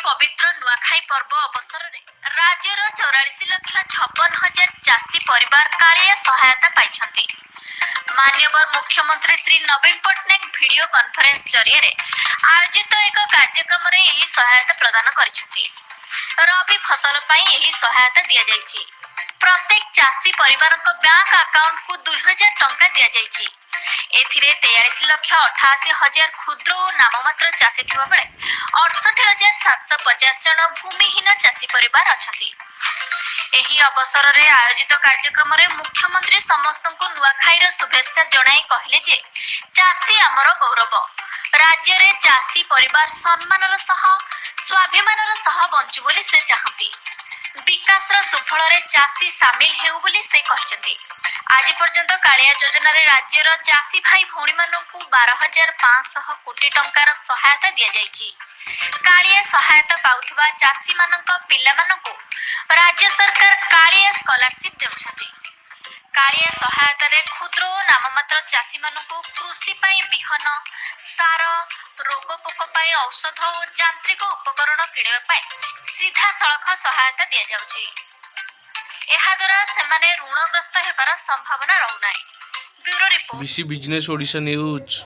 पवित्र नुआखाई पर्व अवसर में राज्यर 44,56,000 चाषी परिवार कालिया सहायता पाई। मान्यवर मुख्यमंत्री श्री नवीन पट्टनायक वीडियो कॉन्फ्रेंस जरिए आयोजित एक कार्यक्रम में सहायता प्रदान कर रबी फसल सहायता दि जाइए। प्रत्येक चाषी परिवार बैंक अकाउंट को 2,000 टंका दि जाइए। एथिरे 43,88,000 क्षुद्र और नाममात्र चाषी थिबा बेले 68,750 जन भूमिहीन चाषी परिवार अछंती। एही अवसर रे आयोजित कार्यक्रम रे मुख्यमंत्री समस्त को नुआखाईर शुभेच्छा जणाई कहले जे चाषी आमर गौरव। राज्य रे चाषी परिवार सम्मानर सह स्वाभिमानर सह बंचु बोली से चाहती। विकासर सुफल रे चाषी सामिल हेउ बोली से कहचंती। आज पर्यंत कालिया योजना रे राज्यर चाषी भाई भौणी मानकु 12,500 कोटी टंकार सहायता दिया जायछि। कालिया सहायता पाउथबा चाषी मानक पिल्ला मानकु राज्य सरकार कालिया स्कॉलरशिप देउछथि। कालिया सहायता रे क्षुद्र और नाममात्र चाषी मानकु कृषि पई बिहन, सार, रोग पोक पई औषध और यांत्रिक उपकरण किणवा पई सीधा सड़क सहायता दिया जाउछि। एहा द्वारा सेमाने ऋणग्रस्त हेबार संभावना रहउनाय। ब्यूरो रिपोर्ट बीसी बिजनेस ओडिशा न्यूज।